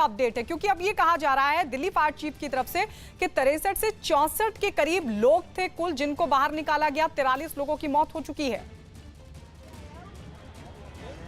Update है? क्योंकि अब ये कहा जा रहा है दिल्ली फायर चीफ की तरफ से कि 63 से 64 के करीब लोग थे कुल जिनको बाहर निकाला गया, 43 लोगों की मौत हो चुकी है।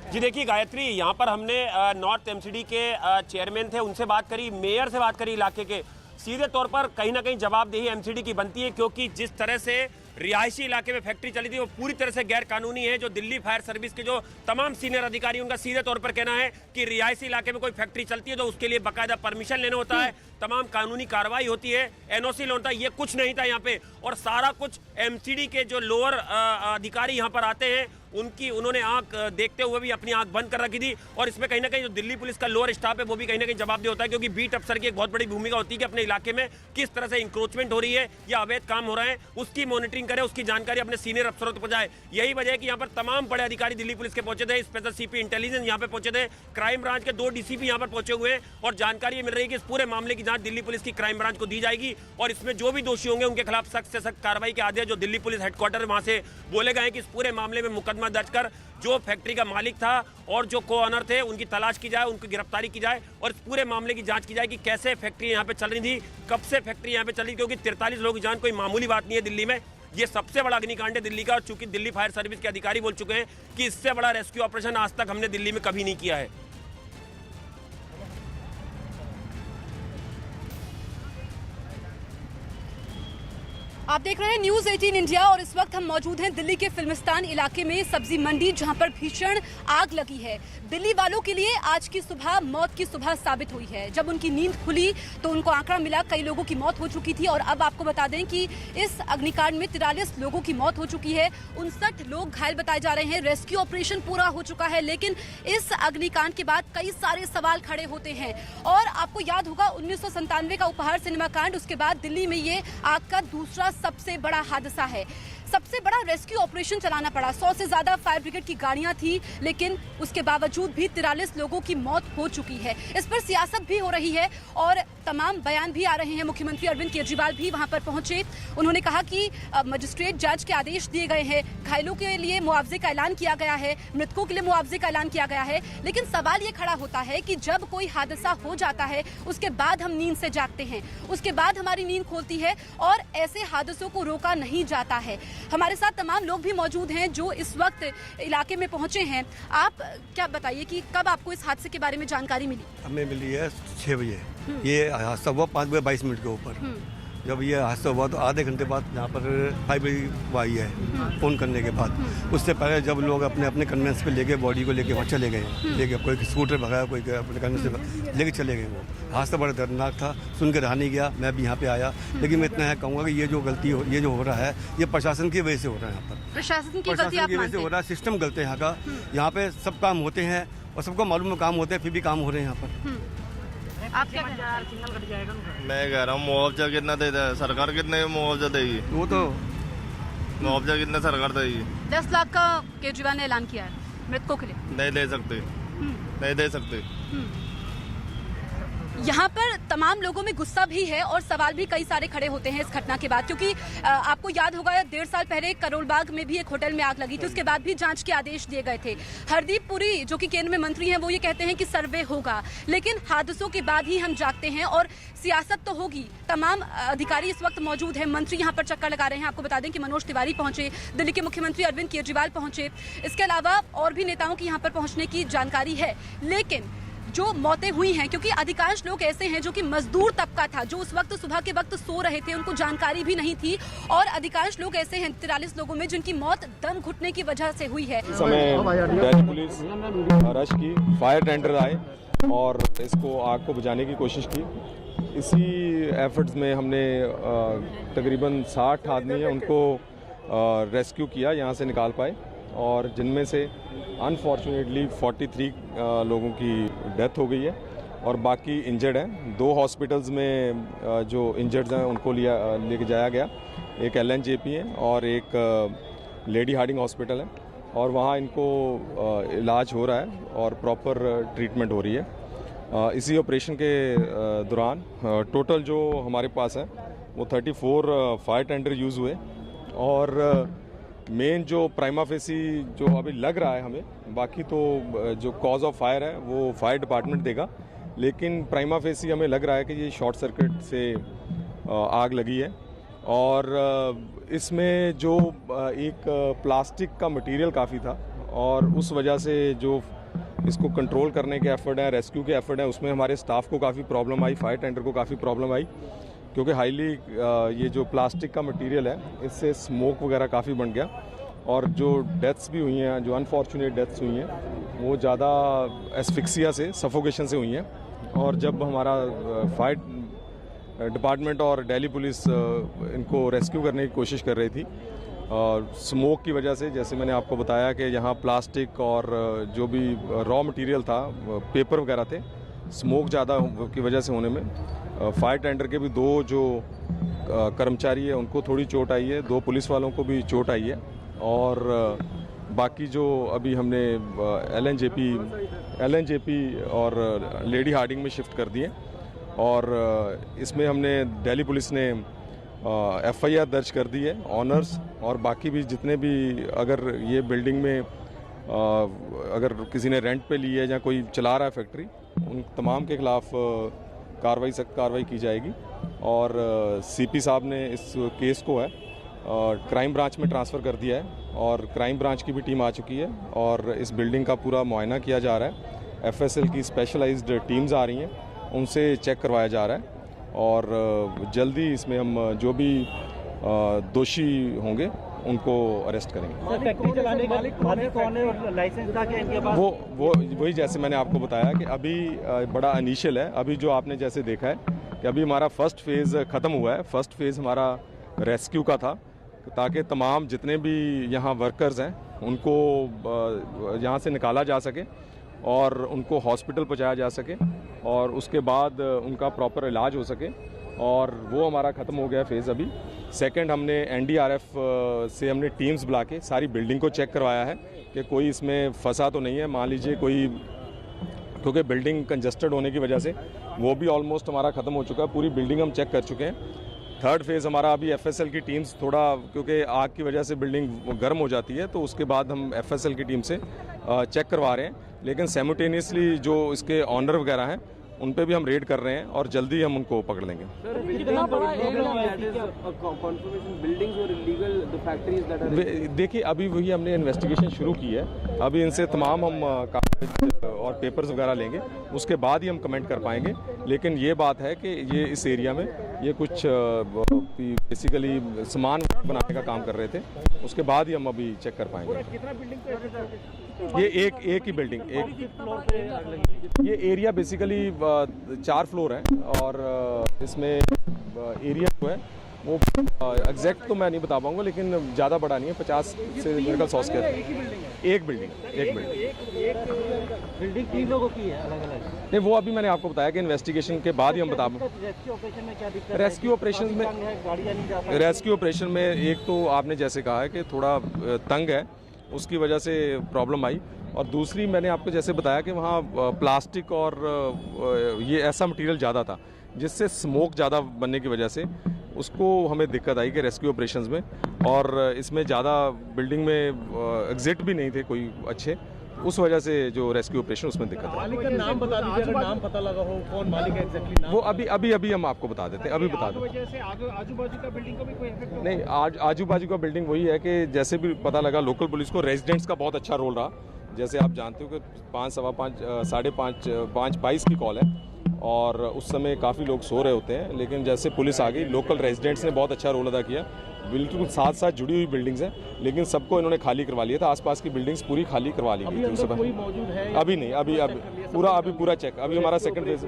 जी देखिए गायत्री, यहाँ पर हमने नॉर्थ एमसीडी के चेयरमैन थे, उनसे बात करी, मेयर से बात करी इलाके के। सीधे तौर पर कहीं ना कहीं जवाबदेही एमसीडी की बनती है, क्योंकि जिस तरह से रिहायशी इलाके में फैक्ट्री चली थी वो पूरी तरह से गैर कानूनी है। जो दिल्ली फायर सर्विस के जो तमाम सीनियर अधिकारी, उनका सीधे तौर पर कहना है कि रिहायशी इलाके में कोई फैक्ट्री चलती है तो उसके लिए बाकायदा परमिशन लेना होता है, तमाम कानूनी कार्रवाई होती है, एनओसी होता है। ये कुछ नहीं था यहाँ पे, और सारा कुछ एमसीडी के जो लोअर अधिकारी यहाँ पर आते हैं उन्होंने आंख देखते हुए भी अपनी आंख बंद कर रखी थी। और इसमें कहीं ना कहीं जो दिल्ली पुलिस का लोअर स्टाफ है वो भी कहीं ना कहीं जवाबदेह होता है, क्योंकि बीट अफसर की एक बहुत बड़ी भूमिका होती है कि अपने इलाके में किस तरह से इंक्रोचमेंट हो रही है या अवैध काम हो रहे हैं उसकी मॉनिटरिंग करे, उसकी जानकारी अपने सीनियर अफसरों तक पहुंचाए। यही वजह है कि यहाँ पर तमाम बड़े अधिकारी दिल्ली पुलिस के पहुंचे थे, स्पेशल सीपी इंटेलिजेंस यहाँ पे पहुंचे थे, क्राइम ब्रांच के 2 डीसीपी यहाँ पर पहुंचे हुए हैं, और जानकारी मिल रही है कि इस पूरे मामले की जांच दिल्ली पुलिस की क्राइम ब्रांच को दी जाएगी, और इसमें जो भी दोषी होंगे उनके खिलाफ सख्त से सख्त कार्रवाई के आदेश जो दिल्ली पुलिस हेडक्वार्टर वहां से बोले गए कि इस पूरे मामले में मुकदमा दर्ज कर जो फैक्ट्री का मालिक था और जो को ऑनर थे उनकी तलाश की जाए, उनकी गिरफ्तारी की जाए, और इस पूरे मामले की जांच की जाए कि कैसे फैक्ट्री यहाँ पे चल रही थी, कब से फैक्ट्री यहाँ पे चल रही, क्योंकि 43 लोगों की जान कोई मामूली बात नहीं है दिल्ली में। ये सबसे बड़ा अग्निकांड है दिल्ली का, और चूंकि दिल्ली फायर सर्विस के अधिकारी बोल चुके हैं कि इससे बड़ा रेस्क्यू ऑपरेशन आज तक हमने दिल्ली में कभी नहीं किया है। आप देख रहे हैं न्यूज 18 इंडिया, और इस वक्त हम मौजूद हैं दिल्ली के फिल्मिस्तान इलाके में सब्जी मंडी, जहां पर भीषण आग लगी है। दिल्ली वालों के लिए आज की सुबह मौत की सुबह साबित हुई है। जब उनकी नींद खुली तो उनको आंकड़ा मिला, कई लोगों की मौत हो चुकी थी, और अब आपको बता दें कि इस अग्निकांड में 43 लोगों की मौत हो चुकी है, 59 लोग घायल बताए जा रहे हैं। रेस्क्यू ऑपरेशन पूरा हो चुका है, लेकिन इस अग्निकांड के बाद कई सारे सवाल खड़े होते हैं। और आपको याद होगा 1997 का उपहार सिनेमा कांड, उसके बाद दिल्ली में ये आग का दूसरा सबसे बड़ा हादसा है। सबसे बड़ा रेस्क्यू ऑपरेशन चलाना पड़ा, 100 से ज्यादा फायर ब्रिगेड की गाड़ियां थी, लेकिन उसके बावजूद भी 43 लोगों की मौत हो चुकी है। इस पर सियासत भी हो रही है और तमाम बयान भी आ रहे हैं। मुख्यमंत्री अरविंद केजरीवाल भी वहां पर पहुंचे, उन्होंने कहा कि मजिस्ट्रेट जज के आदेश दिए गए हैं, घायलों के लिए मुआवजे का ऐलान किया गया है, मृतकों के लिए मुआवजे का ऐलान किया गया है। लेकिन सवाल ये खड़ा होता है कि जब कोई हादसा हो जाता है उसके बाद हम नींद से जागते हैं, उसके बाद हमारी नींद खोलती है, और ऐसे हादसों को रोका नहीं जाता है। हमारे साथ तमाम लोग भी मौजूद हैं जो इस वक्त इलाके में पहुंचे हैं। आप क्या बताइए कि कब आपको इस हादसे के बारे में जानकारी मिली? हमें मिली है 6 बजे। ये हादसा हुआ 5:22 के ऊपर। जब ये हादसा हुआ तो आधे घंटे बाद यहाँ पर फायर आई है फ़ोन करने के बाद। उससे पहले जब लोग अपने अपने कन्वेंस पे लेके बॉडी को लेके वहाँ चले गए, लेके कोई स्कूटर भगाया, कोई अपने कन्वेंस पे लेके चले गए। वो हादसा बड़ा दर्दनाक था, सुन के रहा नहीं गया। मैं भी यहाँ पे आया, लेकिन मैं इतना है कहूँगा कि ये जो गलती ये जो हो रहा है ये प्रशासन की वजह से हो रहा है। यहाँ पर प्रशासन की वजह से हो रहा है, सिस्टम गलत है यहाँ का। यहाँ पे सब काम होते हैं और सबको मालूम है काम होते हैं, फिर भी काम हो रहे हैं यहाँ पर। आप क्या मैं कह रहा हूँ मुआवजा कितना देता है सरकार, कितने मुआवजा देगी? वो तो मुआवजा कितना सरकार देगी? 10 लाख का केजरीवाल ने ऐलान किया है मृतकों के लिए। नहीं दे सकते, नहीं दे सकते। यहाँ पर तमाम लोगों में गुस्सा भी है और सवाल भी कई सारे खड़े होते हैं इस घटना के बाद, क्योंकि आपको याद होगा 1.5 साल पहले करोल बाग में भी एक होटल में आग लगी थी, उसके बाद भी जांच के आदेश दिए गए थे। हरदीप पुरी जो कि केंद्र में मंत्री हैं वो ये कहते हैं कि सर्वे होगा, लेकिन हादसों के बाद ही हम जागते हैं और सियासत तो होगी। तमाम अधिकारी इस वक्त मौजूद हैं, मंत्री यहाँ पर चक्कर लगा रहे हैं। आपको बता दें कि मनोज तिवारी पहुंचे, दिल्ली के मुख्यमंत्री अरविंद केजरीवाल पहुंचे, इसके अलावा और भी नेताओं की यहाँ पर पहुंचने की जानकारी है। लेकिन जो मौतें हुई हैं, क्योंकि अधिकांश लोग ऐसे हैं जो कि मजदूर तबका था, जो उस वक्त सुबह के वक्त सो रहे थे, उनको जानकारी भी नहीं थी, और अधिकांश लोग ऐसे हैं 43 लोगों में जिनकी मौत दम घुटने की वजह से हुई है। इस समय दिल्ली पुलिस रश की, फायर टेंडर आए और इसको आग को बुझाने की कोशिश की। इसी एफर्ट्स में हमने तकरीबन 60 आदमी हैं उनको रेस्क्यू किया, यहाँ से निकाल पाए, और जिनमें से अनफॉर्चुनेटली 43 लोगों की डेथ हो गई है और बाकी इंजर्ड हैं। 2 हॉस्पिटल्स में जो इंजर्ड हैं उनको लेके जाया गया, एक LNJP है और एक लेडी हार्डिंग हॉस्पिटल है, और वहाँ इनको इलाज हो रहा है और प्रॉपर ट्रीटमेंट हो रही है। इसी ऑपरेशन के दौरान टोटल जो हमारे पास है वो 34 फायर टेंडर यूज़ हुए, और मेन जो प्राइमा फेसी जो अभी लग रहा है हमें, बाकी तो जो कॉज ऑफ फायर है वो फायर डिपार्टमेंट देगा, लेकिन प्राइमा फेसी हमें लग रहा है कि ये शॉर्ट सर्किट से आग लगी है। और इसमें जो एक प्लास्टिक का मटेरियल काफ़ी था और उस वजह से जो इसको कंट्रोल करने के एफर्ट हैं, रेस्क्यू के एफर्ट हैं, उसमें हमारे स्टाफ को काफ़ी प्रॉब्लम आई, फायर टेंडर को काफ़ी प्रॉब्लम आई, क्योंकि हाईली ये जो प्लास्टिक का मटेरियल है इससे स्मोक वगैरह काफ़ी बन गया। और जो डेथ्स भी हुई हैं, जो अनफॉर्चुनेट डेथ्स हुई हैं, वो ज़्यादा एस्फिक्सिया से, सफोकेशन से हुई हैं। और जब हमारा फायर डिपार्टमेंट और दिल्ली पुलिस इनको रेस्क्यू करने की कोशिश कर रही थी, और स्मोक की वजह से, जैसे मैंने आपको बताया कि यहाँ प्लास्टिक और जो भी रॉ मटेरियल था, पेपर वगैरह थे, स्मोक ज़्यादा की वजह से होने में फायर टेंडर के भी 2 जो कर्मचारी है उनको थोड़ी चोट आई है, 2 पुलिस वालों को भी चोट आई है। और बाकी जो अभी हमने LNJP और लेडी हार्डिंग में शिफ्ट कर दिए। और इसमें हमने दिल्ली पुलिस ने FIR दर्ज कर दी है, ऑनर्स और बाकी भी जितने भी, अगर ये बिल्डिंग में अगर किसी ने रेंट पे ली है या कोई चला रहा है फैक्ट्री, उन तमाम के खिलाफ सख्त कार्रवाई की जाएगी। और CP साहब ने इस केस को है क्राइम ब्रांच में ट्रांसफ़र कर दिया है और क्राइम ब्रांच की भी टीम आ चुकी है और इस बिल्डिंग का पूरा मुआयना किया जा रहा है। FSL की स्पेशलाइज्ड टीम्स आ रही हैं, उनसे चेक करवाया जा रहा है और जल्दी इसमें हम जो भी दोषी होंगे उनको अरेस्ट करेंगे। फैक्ट्री चलाने का मालिक कौन है और लाइसेंस था क्या इनके पास? वही जैसे मैंने आपको बताया कि अभी बड़ा इनिशियल है। अभी जो आपने जैसे देखा है कि अभी हमारा फर्स्ट फेज़ ख़त्म हुआ है। फर्स्ट फेज़ हमारा रेस्क्यू का था, ताकि तमाम जितने भी यहाँ वर्कर्स हैं उनको यहाँ से निकाला जा सके और उनको हॉस्पिटल पहुँचाया जा सके और उसके बाद उनका प्रॉपर इलाज हो सके। और वो हमारा ख़त्म हो गया फेज़। अभी सेकंड हमने NDRF से हमने टीम्स बुला के सारी बिल्डिंग को चेक करवाया है कि कोई इसमें फंसा तो नहीं है। मान लीजिए कोई, क्योंकि बिल्डिंग कंजस्टेड होने की वजह से वो भी ऑलमोस्ट हमारा ख़त्म हो चुका है, पूरी बिल्डिंग हम चेक कर चुके हैं। थर्ड फेज़ हमारा अभी FSL की टीम्स, थोड़ा क्योंकि आग की वजह से बिल्डिंग गर्म हो जाती है, तो उसके बाद हम FSL की टीम से चेक करवा रहे हैं। लेकिन साइमल्टेनियसली जो इसके ऑनर वगैरह हैं उन पे भी हम रेड कर रहे हैं और जल्दी हम उनको पकड़ लेंगे। देखिए अभी वही हमने इन्वेस्टिगेशन शुरू की है। अभी इनसे तमाम हम कागज और पेपर्स वगैरह लेंगे, उसके बाद ही हम कमेंट कर पाएंगे। लेकिन ये बात है कि ये इस एरिया में ये कुछ बेसिकली सामान बनाने का काम कर रहे थे, उसके बाद ही हम अभी चेक कर पाएंगे। कितना बिल्डिंग? ये एक ही बिल्डिंग, ये एरिया बेसिकली 4 फ्लोर हैं और इसमें एरिया जो है वो एग्जैक्ट तो मैं नहीं बता पाऊंगा, लेकिन ज़्यादा बड़ा नहीं है, 50 से मेरे 100 स्क्वायर। एक बिल्डिंग 3 लोगों की है अलग-अलग? नहीं, वो अभी मैंने आपको बताया कि इन्वेस्टिगेशन के बाद ही हम बता पाएंगे। रेस्क्यू ऑपरेशन में क्या दिक्कत है? रेस्क्यू ऑपरेशन में एक तो आपने जैसे कहा है कि थोड़ा तंग है, उसकी वजह से प्रॉब्लम आई। और दूसरी मैंने आपको जैसे बताया कि वहाँ प्लास्टिक और ये ऐसा मटेरियल ज़्यादा था जिससे स्मोक ज़्यादा बनने की वजह से उसको हमें दिक्कत आई कि रेस्क्यू ऑपरेशंस में। और इसमें ज़्यादा बिल्डिंग में एग्जिट भी नहीं थे कोई अच्छे, उस वजह से जो रेस्क्यू ऑपरेशन उसमें दिक्कत है। मालिक का नाम बता दीजिए, अगर नाम पता लगा हो कौन मालिक है एग्जैक्टली नाम? वो अभी हम आपको बता देते हैं, अभी बता देते हैं। आजू बाजू का बिल्डिंग का भी कोई इफेक्ट? नहीं, आजू बाजू का बिल्डिंग वही है कि जैसे भी पता लगा लोकल पुलिस को रेजिडेंट्स का बहुत अच्छा रोल रहा। जैसे आप जानते हो कि 5, सवा 5, 5:30 की कॉल है और उस समय काफ़ी लोग सो रहे होते हैं, लेकिन जैसे पुलिस आ गई, लोकल रेजिडेंट्स ने बहुत अच्छा रोल अदा किया। बिल्कुल साथ साथ जुड़ी हुई बिल्डिंग्स हैं, लेकिन सबको इन्होंने खाली करवा लिया था। आसपास की बिल्डिंग्स पूरी खाली करवा ली गई थी उस समय। अभी नहीं, अभी पूरा चेक। अभी हमारा second phase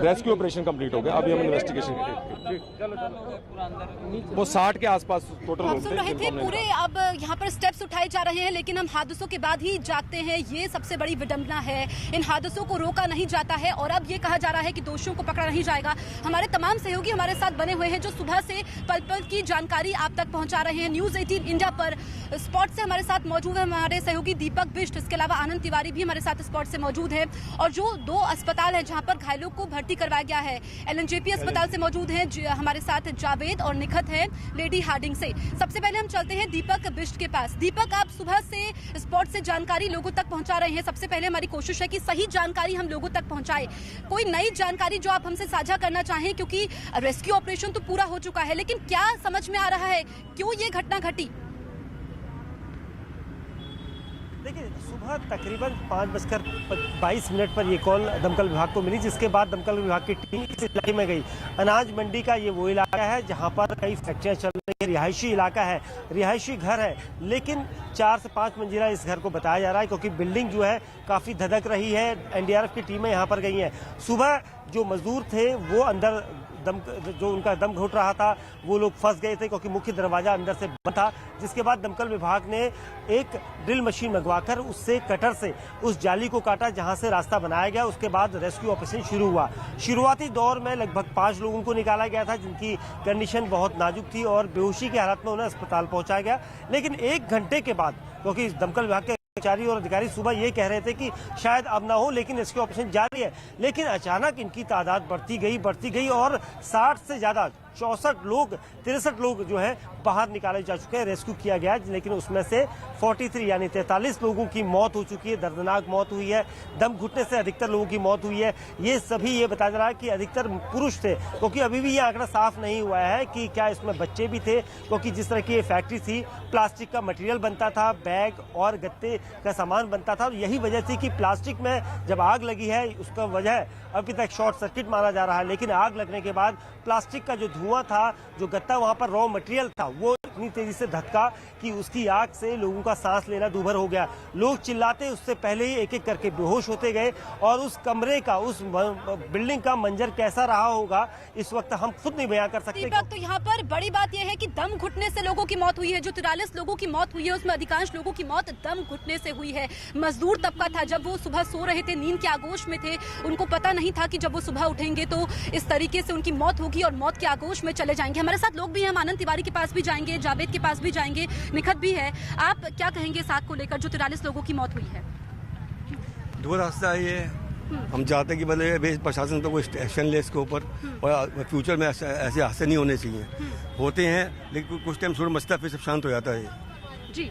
rescue operation complete हो गया। अभी हम इन्वेस्टिगेशन, वो 60 के आसपास टोटल हम सुन रहे थे पूरे। अब यहाँ पर स्टेप्स उठाए जा रहे हैं, लेकिन हम हादसों के बाद ही जागते हैं, ये सबसे बड़ी विडंबना है। इन हादसों को रोका नहीं जाता है और अब ये कहा जा रहा है कि दोषियों को पकड़ा नहीं जाएगा। हमारे तमाम सहयोगी हमारे साथ बने हुए हैं जो सुबह से पल पल की जानकारी आप तक पहुंचा रहे हैं। न्यूज़ 18 इंडिया पर स्पॉट से हमारे साथ मौजूद है हमारे सहयोगी दीपक बिष्ट, इसके अलावा आनंद तिवारी भी हमारे साथ स्पॉट से मौजूद है। और जो 2 अस्पताल है जहां पर घायलों को भर्ती करवाया गया है, LNJP अस्पताल से मौजूद है हमारे साथ जावेद और निखत है लेडी हार्डिंग से। सबसे पहले हम चलते हैं दीपक बिष्ट के पास। दीपक, आप सुबह से स्पॉट से जानकारी लोगों तक पहुंचा रहे हैं। सबसे पहले हमारी कोशिश है कि सही जानकारी हम लोगों तक पहुंचाएं। कोई नई जानकारी जो आप हमसे साझा करना चाहें, क्योंकि रेस्क्यू ऑपरेशन तो पूरा हो चुका है, लेकिन क्या समझ में आ रहा है क्यों ये घटना घटी? देखिए, सुबह तकरीबन 5:22 पर ये कॉल दमकल विभाग को मिली, जिसके बाद दमकल विभाग की टीम इस इलाके में गई। अनाज मंडी का ये वो इलाका है जहां पर कई फैक्ट्रियां चल रही है, रिहायशी इलाका है, रिहायशी घर है, लेकिन 4 से 5 मंजिला इस घर को बताया जा रहा है क्योंकि बिल्डिंग जो है काफ़ी धधक रही है। NDRF की टीमें यहाँ पर गई हैं। सुबह जो मजदूर थे वो अंदर जो उनका दम घुट रहा था वो लोग फंस गए थे क्योंकि मुख्य दरवाजा अंदर से बंद था, जिसके बाद दमकल विभाग ने एक ड्रिल मशीन मंगवाकर उससे कटर से उस जाली को काटा जहां से रास्ता बनाया गया। उसके बाद रेस्क्यू ऑपरेशन शुरू हुआ। शुरुआती दौर में लगभग 5 लोगों को निकाला गया था जिनकी कंडीशन बहुत नाजुक थी और बेहोशी की हालत में उन्हें अस्पताल पहुंचाया गया। लेकिन 1 घंटे के बाद, क्योंकि दमकल विभाग के कर्मचारी और अधिकारी सुबह ये कह रहे थे कि शायद अब ना हो, लेकिन रेस्क्यू ऑपरेशन जारी है, लेकिन अचानक इनकी तादाद बढ़ती गई और 60 से ज्यादा 63 लोग जो है बाहर निकाले जा चुके हैं, रेस्क्यू किया गया, लेकिन उसमें से 43 यानी 43 लोगों की मौत हो चुकी है, दर्दनाक मौत हुई है। दम घुटने से अधिकतर लोगों की मौत हुई है। ये सभी ये बताया जा रहा है कि अधिकतर पुरुष थे, क्योंकि अभी भी ये आंकड़ा साफ नहीं हुआ है कि क्या इसमें बच्चे भी थे, क्योंकि जिस तरह की ये फैक्ट्री थी, प्लास्टिक का मटेरियल बनता था, बैग और गत्ते का सामान बनता था, और यही वजह थी कि प्लास्टिक में जब आग लगी है उसका वजह अभी तक शॉर्ट सर्किट माना जा रहा है। लेकिन आग लगने के बाद प्लास्टिक का जो धुआं था, जो गत्ता वहां पर रॉ मटेरियल था, वो इतनी तेजी से धक्का कि उसकी आग से लोगों का सांस लेना दूभर हो गया। लोग चिल्लाते उससे पहले ही एक एक करके बेहोश होते गए और उस कमरे का, उस बिल्डिंग का मंजर कैसा रहा होगा इस वक्त हम खुद नहीं बयां कर सकते। दीपक, तो यहाँ पर बड़ी बात यह है कि दम घुटने से लोगों की मौत हुई है। जो 43 लोगों की मौत हुई है उसमें अधिकांश लोगों की मौत दम घुटने से हुई है। मजदूर तबका था, जब वो सुबह सो रहे थे, नींद के आगोश में थे, उनको पता नहीं था कि जब वो सुबह उठेंगे तो इस तरीके से उनकी मौत होगी और मौत के आगोश में चले जाएंगे। हमारे साथ लोग भी हैं, हम आनंद तिवारी के पास भी जाएंगे, जावेद के पास भी जाएंगे, निखत भी है। आप क्या कहेंगे इस आग को लेकर जो 43 लोगों की मौत हुई है? दो रास्ता है ये। हम चाहते हैं कि भले प्रशासन तो कोई एक्शन ले इसके ऊपर और फ्यूचर में ऐसे हादसे नहीं होने चाहिए। होते हैं लेकिन कुछ टाइम छोड़ मचता, फिर सब शांत हो जाता है। जी,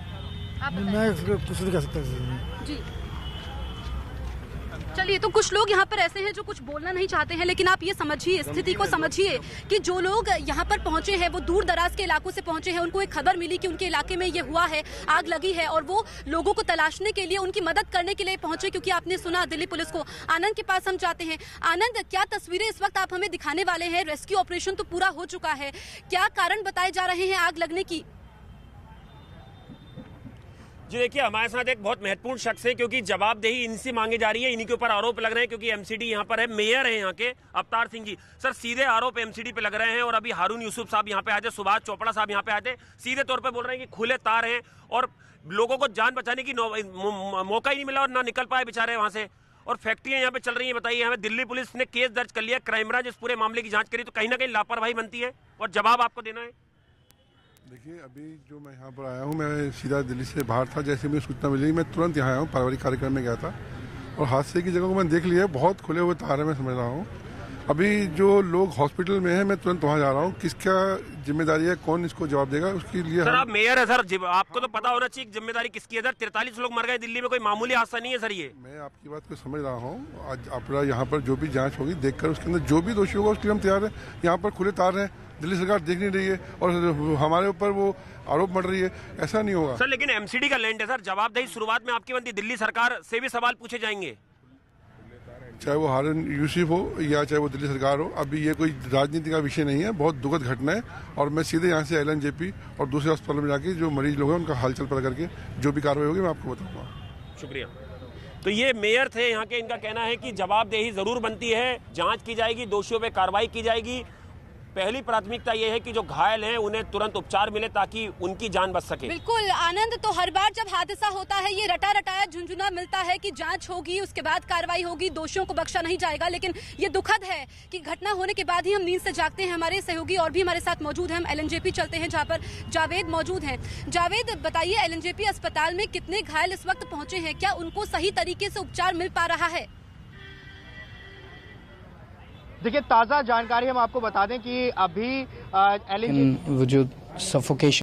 आप बताएं। मैं कुछ नहीं कह सकता जी, चलिए, तो कुछ लोग यहाँ पर ऐसे हैं जो कुछ बोलना नहीं चाहते हैं, लेकिन आप ये समझिए, स्थिति को समझिए कि जो लोग यहाँ पर पहुंचे हैं वो दूर दराज के इलाकों से पहुंचे हैं। उनको एक खबर मिली कि उनके इलाके में ये हुआ है, आग लगी है, और वो लोगों को तलाशने के लिए, उनकी मदद करने के लिए पहुंचे, क्योंकि आपने सुना दिल्ली पुलिस को। आनंद के पास हम जाते हैं। आनंद, क्या तस्वीरें इस वक्त आप हमें दिखाने वाले हैं? रेस्क्यू ऑपरेशन तो पूरा हो चुका है, क्या कारण बताए जा रहे हैं आग लगने की? जी देखिए, हमारे साथ एक बहुत महत्वपूर्ण शख्स है, क्योंकि जवाबदेही इनसे मांगी जा रही है, इन्हीं के ऊपर आरोप लग रहे हैं, क्योंकि एमसीडी यहाँ पर है, मेयर है यहाँ के अवतार सिंह जी। सर, सीधे आरोप एमसीडी पे लग रहे हैं और अभी हारून यूसुफ साहब यहाँ पे आए थे, सुभाष चोपड़ा साहब यहाँ पे आए थे, सीधे तौर पे बोल रहे हैं कि खुले तार हैं और लोगों को जान बचाने की मौका ही नहीं मिला और ना निकल पाए बेचारे वहां से, और फैक्ट्रियां यहाँ पे चल रही है। बताइए, यहाँ पे दिल्ली पुलिस ने केस दर्ज कर लिया, क्राइम ब्रांच इस पूरे मामले की जांच करी, तो कहीं ना कहीं लापरवाही बनती है और जवाब आपको देना है। देखिए, अभी जो मैं यहाँ पर आया हूँ, मैं सीधा दिल्ली से बाहर था, जैसे मुझे सूचना मिली मैं तुरंत यहाँ आया हूँ, पारिवारिक कार्यक्रम में गया था और हादसे की जगह को मैंने देख लिया, बहुत खुले हुए तार है, मैं समझ रहा हूँ। अभी जो लोग हॉस्पिटल में हैं, मैं तुरंत वहाँ जा रहा हूँ। किसका जिम्मेदारी है, कौन इसको जवाब देगा, उसके लिए सर आप मेयर है सर, आपको तो पता होना चाहिए जिम्मेदारी किसकी है सर। 43 लोग मर गए दिल्ली में, कोई मामूली हादसा नहीं है सर ये। मैं आपकी बात को समझ रहा हूँ। आज अपना यहाँ पर जो भी जांच होगी, देखकर उसके अंदर जो भी दोषी होगा उसके लिए हम तैयार है। यहाँ पर खुले तार हैं, दिल्ली सरकार देख नहीं रही है और हमारे ऊपर वो आरोप मढ़ रही है, ऐसा नहीं होगा सर। लेकिन एमसीडी का लैंड है सर, जवाबदेही शुरुआत में आपकी बनती, दिल्ली सरकार से भी सवाल पूछे जाएंगे, चाहे वो हारून यूसुफ हो या चाहे वो दिल्ली सरकार हो। अभी ये कोई राजनीति का विषय नहीं है, बहुत दुखद घटना है और मैं सीधे यहाँ से LNJP और दूसरे अस्पतालों में जाके जो मरीज लोग हैं उनका हालचाल पता करके जो भी कार्रवाई होगी मैं आपको बताऊंगा। शुक्रिया। तो ये मेयर थे यहाँ के, इनका कहना है कि जवाबदेही जरूर बनती है, जांच की जाएगी, दोषियों पे कार्रवाई की जाएगी। पहली प्राथमिकता यह है कि जो घायल हैं उन्हें तुरंत उपचार मिले ताकि उनकी जान बच सके। बिल्कुल आनंद, तो हर बार जब हादसा होता है ये रटा रटाया झुंझुना मिलता है कि जांच होगी, उसके बाद कार्रवाई होगी, दोषियों को बख्शा नहीं जाएगा, लेकिन ये दुखद है कि घटना होने के बाद ही हम नींद से जागते हैं। हमारे सहयोगी और भी हमारे साथ मौजूद हैं, हम एलएनजेपी चलते हैं जहाँ पर जावेद मौजूद हैं। जावेद, बताइए एलएनजेपी अस्पताल में कितने घायल इस वक्त पहुंचे हैं, क्या उनको सही तरीके से उपचार मिल पा रहा है? देखिए, ताज़ा जानकारी हम आपको बता दें कि अभी एलएनजेपी वो जो सफोकेशन